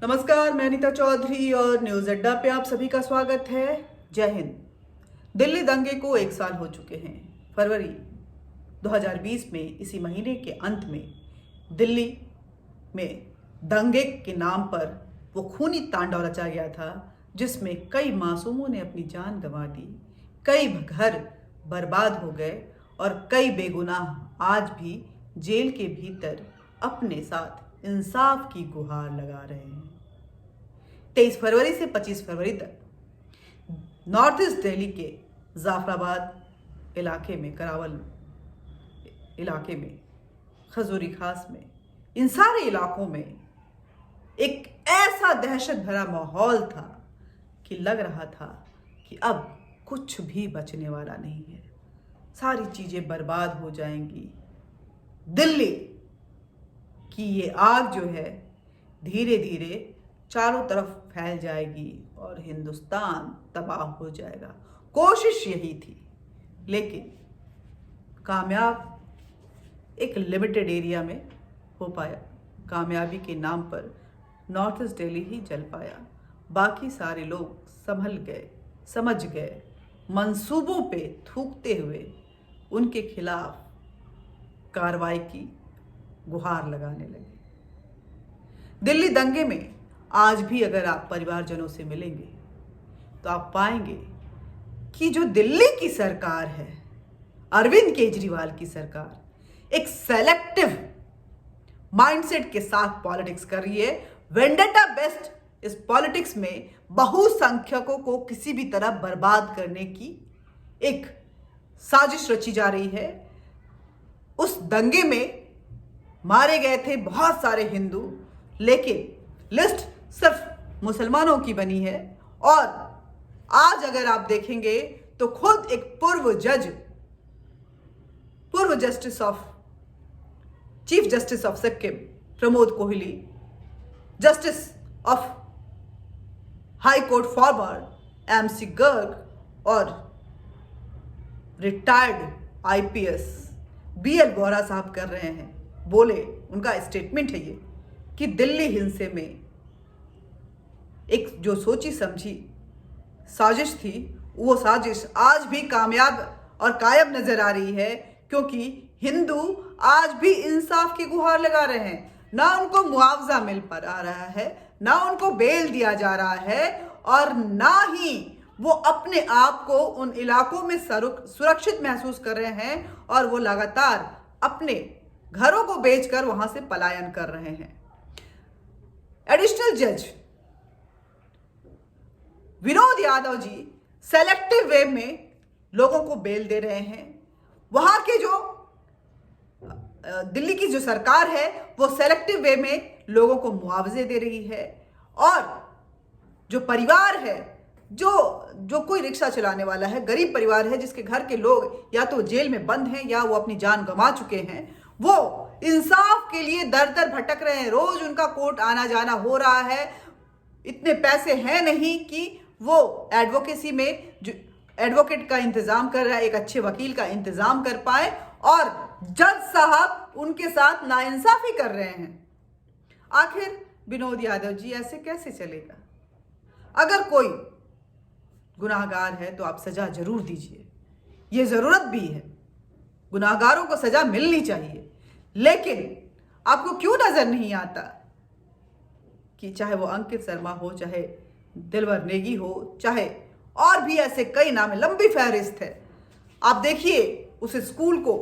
नमस्कार, मैं अनीता चौधरी और न्यूज अड्डा पे आप सभी का स्वागत है। जय हिंद। दिल्ली दंगे को 1 साल हो चुके हैं। फरवरी 2020 में इसी महीने के अंत में दिल्ली में दंगे के नाम पर वो खूनी तांडव रचा गया था, जिसमें कई मासूमों ने अपनी जान गंवा दी, कई घर बर्बाद हो गए और कई बेगुनाह आज भी जेल के भीतर अपने साथ इंसाफ की गुहार लगा रहे हैं। 23 फरवरी से 25 फरवरी तक नॉर्थ ईस्ट दिल्ली के जाफराबाद इलाके में, करावल इलाके में, खजूरी खास में, इन सारे इलाकों में एक ऐसा दहशत भरा माहौल था कि लग रहा था कि अब कुछ भी बचने वाला नहीं है, सारी चीजें बर्बाद हो जाएंगी। दिल्ली कि ये आग जो है धीरे धीरे चारों तरफ फैल जाएगी और हिंदुस्तान तबाह हो जाएगा। कोशिश यही थी, लेकिन कामयाब एक लिमिटेड एरिया में हो पाया। कामयाबी के नाम पर नॉर्थ ईस्ट दिल्ली ही जल पाया। बाकी सारे लोग संभल गए, समझ गए, मंसूबों पे थूकते हुए उनके खिलाफ कार्रवाई की गुहार लगाने लगे। दिल्ली दंगे में आज भी अगर आप परिवारजनों से मिलेंगे तो आप पाएंगे कि जो दिल्ली की सरकार है, अरविंद केजरीवाल की सरकार, एक सेलेक्टिव माइंडसेट के साथ पॉलिटिक्स कर रही है। वेंडेटा बेस्ड इस पॉलिटिक्स में बहुसंख्यकों को किसी भी तरह बर्बाद करने की एक साजिश रची जा रही है। उस दंगे में मारे गए थे बहुत सारे हिंदू, लेकिन लिस्ट सिर्फ मुसलमानों की बनी है। और आज अगर आप देखेंगे तो खुद एक पूर्व justice of chief justice of Sikkim Pramod Kohli, justice of high court forward MC Garg और रिटायर्ड IPS BL वोरा साहब कर रहे हैं। बोले, उनका स्टेटमेंट है ये कि दिल्ली हिंसे में एक जो सोची समझी साजिश थी, वो साजिश आज भी कामयाब और कायम नजर आ रही है, क्योंकि हिंदू आज भी इंसाफ की गुहार लगा रहे हैं। ना उनको मुआवजा मिल पा रहा है, ना उनको बेल दिया जा रहा है, और ना ही वो अपने आप को उन इलाकों में सुरक्षित महसूस कर रहे हैं, और वो लगातार अपने घरों को बेचकर वहां से पलायन कर रहे हैं। एडिशनल जज विनोद यादव जी सेलेक्टिव वे में लोगों को बेल दे रहे हैं। वहां के जो दिल्ली की जो सरकार है वो सेलेक्टिव वे में लोगों को मुआवजे दे रही है, और जो परिवार है, जो कोई रिक्शा चलाने वाला है, गरीब परिवार है, जिसके घर के लोग या तो जेल में बंद हैं या वो अपनी जान गंवा चुके हैं, वो इंसाफ के लिए दर दर भटक रहे हैं। रोज उनका कोर्ट आना जाना हो रहा है। इतने पैसे हैं नहीं कि वो एडवोकेसी में जो एडवोकेट का इंतजाम कर रहा है, एक अच्छे वकील का इंतजाम कर पाए, और जज साहब उनके साथ नाइंसाफी कर रहे हैं। आखिर विनोद यादव जी, ऐसे कैसे चलेगा? अगर कोई गुनाहगार है तो आप सजा जरूर दीजिए, ये जरूरत भी है, गुनाहगारों को सजा मिलनी चाहिए। लेकिन आपको क्यों नजर नहीं आता कि चाहे वो अंकित शर्मा हो, चाहे दिलवर नेगी हो, चाहे और भी ऐसे कई नाम है, लंबी फहरिस्त है। आप देखिए उस स्कूल को,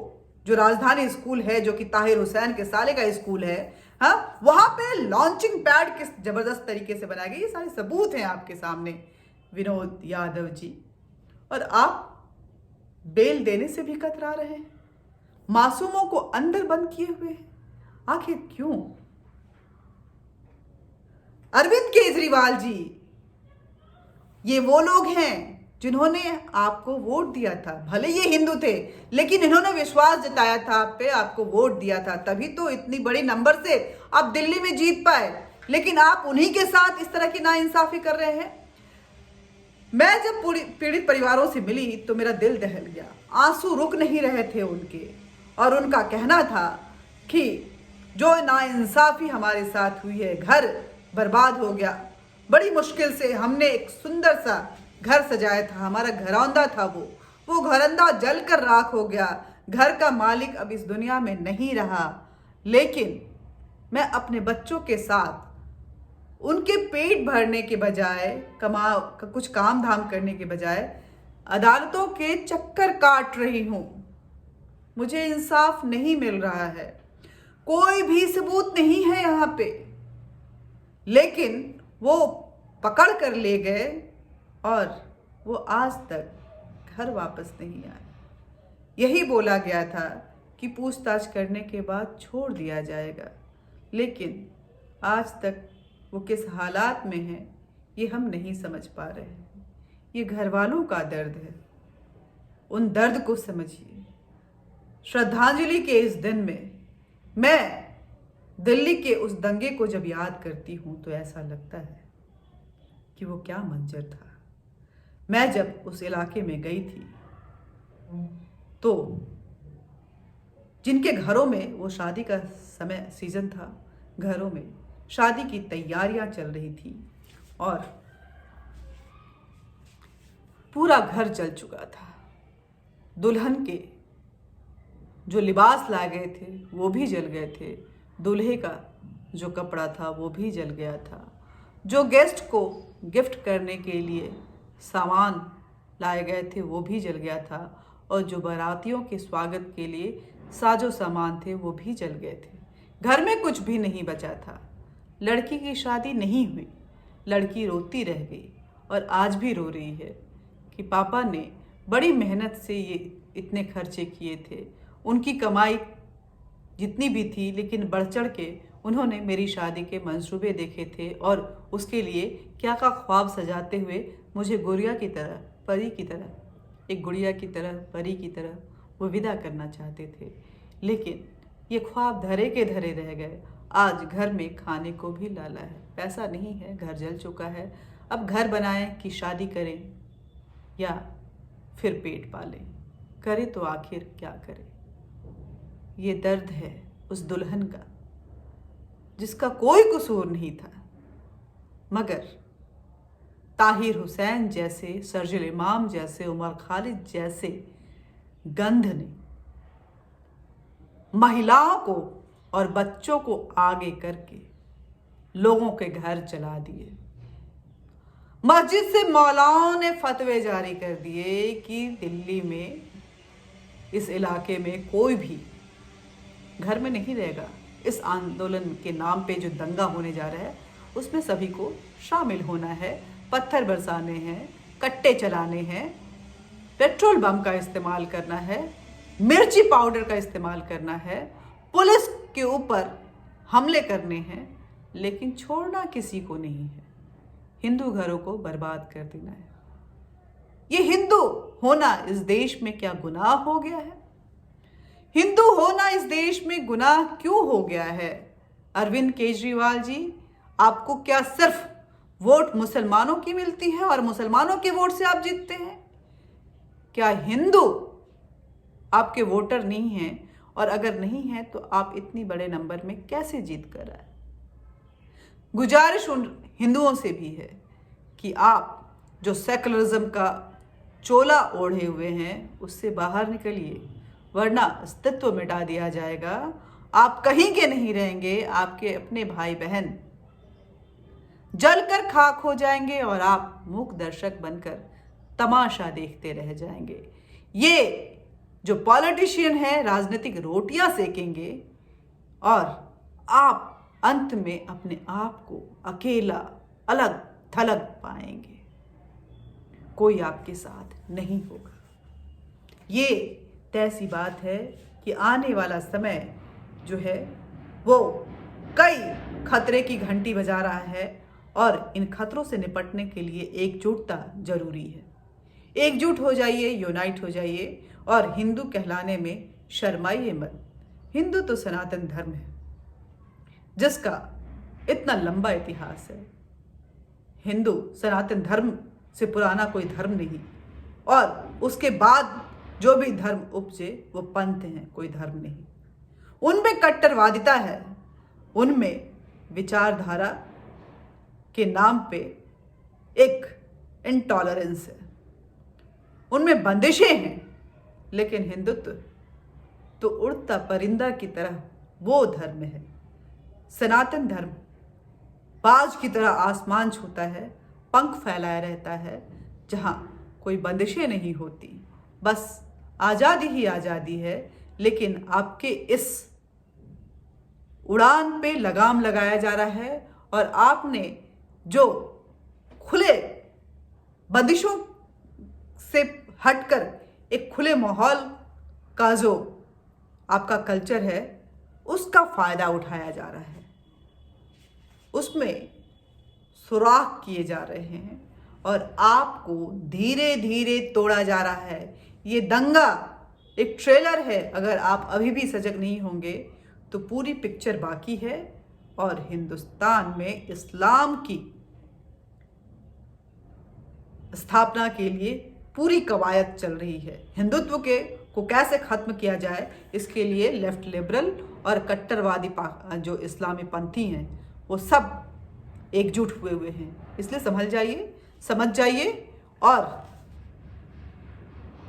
जो राजधानी स्कूल है, जो कि ताहिर हुसैन के साले का स्कूल है, हाँ, वहां पे लॉन्चिंग पैड किस जबरदस्त तरीके से बनाया गया। ये सारे सबूत हैं आपके सामने, विनोद यादव जी। और आप बेल देने से भी कतरा रहे हैं, मासूमों को अंदर बंद किए हुए हैं। आखिर क्यों? अरविंद केजरीवाल जी, ये वो लोग हैं जिन्होंने आपको वोट दिया था। भले ये हिंदू थे, लेकिन इन्होंने विश्वास जताया था आप पे, आपको वोट दिया था, तभी तो इतनी बड़ी नंबर से आप दिल्ली में जीत पाए। लेकिन आप उन्हीं के साथ इस तरह की नाइंसाफी कर रहे हैं। मैं जब पीड़ित परिवारों से मिली तो मेरा दिल दहल गया, आंसू रुक नहीं रहे थे उनके, और उनका कहना था कि जो नाइंसाफी हमारे साथ हुई है, घर बर्बाद हो गया। बड़ी मुश्किल से हमने एक सुंदर सा घर सजाया था, हमारा घरौंदा था वो घरौंदा जलकर राख हो गया। घर का मालिक अब इस दुनिया में नहीं रहा। लेकिन मैं अपने बच्चों के साथ उनके पेट भरने के बजाय, कुछ काम धाम करने के बजाय अदालतों के चक्कर काट रही हूं। मुझे इंसाफ नहीं मिल रहा है, कोई भी सबूत नहीं है यहां पे। लेकिन वो पकड़ कर ले गए और वो आज तक घर वापस नहीं आए। यही बोला गया था कि पूछताछ करने के बाद छोड़ दिया जाएगा, लेकिन आज तक वो किस हालात में है ये हम नहीं समझ पा रहे हैं। ये घर वालों का दर्द है, उन दर्द को समझिए। श्रद्धांजलि के इस दिन में मैं दिल्ली के उस दंगे को जब याद करती हूँ तो ऐसा लगता है कि वो क्या मंजर था। मैं जब उस इलाके में गई थी तो जिनके घरों में वो शादी का सीजन था, घरों में शादी की तैयारियां चल रही थी और पूरा घर जल चुका था। दुल्हन के जो लिबास लाए गए थे वो भी जल गए थे, दूल्हे का जो कपड़ा था वो भी जल गया था, जो गेस्ट को गिफ्ट करने के लिए सामान लाए गए थे वो भी जल गया था, और जो बारातियों के स्वागत के लिए साजो सामान थे वो भी जल गए थे। घर में कुछ भी नहीं बचा था। लड़की की शादी नहीं हुई, लड़की रोती रह गई और आज भी रो रही है कि पापा ने बड़ी मेहनत से ये इतने खर्चे किए थे, उनकी कमाई जितनी भी थी, लेकिन बढ़ चढ़ के उन्होंने मेरी शादी के मंसूबे देखे थे और उसके लिए क्या क्या ख्वाब सजाते हुए मुझे गुड़िया की तरह, परी की तरह, एक गुड़िया की तरह, परी की तरह वो विदा करना चाहते थे। लेकिन ये ख्वाब धरे के धरे रह गए। आज घर में खाने को भी लाला है, पैसा नहीं है, घर जल चुका है। अब घर बनाएं कि शादी करें या फिर पेट पालें, करें तो आखिर क्या करें। ये दर्द है उस दुल्हन का जिसका कोई कसूर नहीं था, मगर ताहिर हुसैन जैसे, सर्जिल इमाम जैसे, उमर खालिद जैसे गंध ने महिलाओं को और बच्चों को आगे करके लोगों के घर जला दिए। मस्जिद से मौलाओं ने फतवे जारी कर दिए कि दिल्ली में, इस इलाके में कोई भी घर में नहीं रहेगा। इस आंदोलन के नाम पे जो दंगा होने जा रहा है उसमें सभी को शामिल होना है, पत्थर बरसाने हैं, कट्टे चलाने हैं, पेट्रोल बम का इस्तेमाल करना है, मिर्ची पाउडर का इस्तेमाल करना है, पुलिस के ऊपर हमले करने हैं, लेकिन छोड़ना किसी को नहीं है। हिंदू घरों को बर्बाद कर देना है। ये हिंदू होना इस देश में क्या गुनाह हो गया है? हिंदू होना इस देश में गुनाह क्यों हो गया है? अरविंद केजरीवाल जी, आपको क्या सिर्फ वोट मुसलमानों की मिलती है और मुसलमानों के वोट से आप जीतते हैं? क्या हिंदू आपके वोटर नहीं हैं? और अगर नहीं है तो आप इतनी बड़े नंबर में कैसे जीत कर आए? गुजारिश उन हिंदुओं से भी है कि आप जो सेकुलरिज्म का चोला ओढ़े हुए हैं उससे बाहर निकलिए, वरना अस्तित्व मिटा दिया जाएगा। आप कहीं के नहीं रहेंगे, आपके अपने भाई बहन जलकर खाक हो जाएंगे और आप मूक दर्शक बनकर तमाशा देखते रह जाएंगे। ये जो पॉलिटिशियन है राजनीतिक रोटियां सेकेंगे और आप अंत में अपने आप को अकेला, अलग थलग पाएंगे। कोई आपके साथ नहीं होगा। ये तय सी बात है कि आने वाला समय जो है वो कई खतरे की घंटी बजा रहा है और इन खतरों से निपटने के लिए एकजुटता जरूरी है। एकजुट हो जाइए, यूनाइट हो जाइए और हिंदू कहलाने में शर्माइए मत। हिंदू तो सनातन धर्म है जिसका इतना लंबा इतिहास है। हिंदू सनातन धर्म से पुराना कोई धर्म नहीं, और उसके बाद जो भी धर्म उपजे वो पंथ हैं, कोई धर्म नहीं। उनमें कट्टरवादिता है, उनमें विचारधारा के नाम पे एक इंटॉलरेंस है, उनमें बंदिशें हैं, लेकिन हिंदुत्व तो उड़ता परिंदा की तरह वो धर्म है। सनातन धर्म बाज की तरह आसमान छूता है, पंख फैलाया रहता है, जहां कोई बंदिशें नहीं होती, बस आज़ादी ही आज़ादी है। लेकिन आपके इस उड़ान पे लगाम लगाया जा रहा है और आपने जो खुले बंदिशों से हटकर एक खुले माहौल का जो आपका कल्चर है उसका फायदा उठाया जा रहा है, उसमें सुराख किए जा रहे हैं और आपको धीरे धीरे तोड़ा जा रहा है। ये दंगा एक ट्रेलर है, अगर आप अभी भी सजग नहीं होंगे तो पूरी पिक्चर बाकी है। और हिंदुस्तान में इस्लाम की स्थापना के लिए पूरी कवायद चल रही है। हिंदुत्व को कैसे खत्म किया जाए, इसके लिए लेफ्ट लिबरल और कट्टरवादी जो इस्लामी पंथी हैं वो सब एकजुट हुए हैं। इसलिए संभल जाइए, समझ जाइए और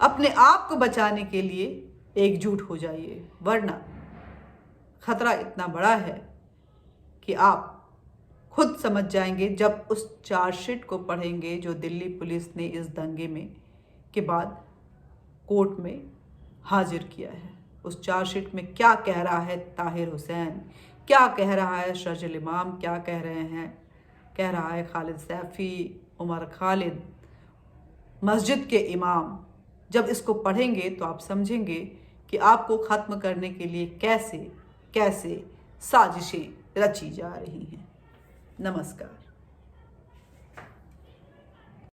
अपने आप को बचाने के लिए एकजुट हो जाइए, वरना खतरा इतना बड़ा है कि आप खुद समझ जाएंगे जब उस चार्जशीट को पढ़ेंगे जो दिल्ली पुलिस ने इस दंगे में के बाद कोर्ट में हाजिर किया है। उस चार्जशीट में क्या कह रहा है ताहिर हुसैन, क्या कह रहा है शर्जिल इमाम, क्या कह रहा है खालिद सैफी, उमर खालिद, मस्जिद के इमाम। जब इसको पढ़ेंगे तो आप समझेंगे कि आपको ख़त्म करने के लिए कैसे कैसे साजिशें रची जा रही हैं। नमस्कार।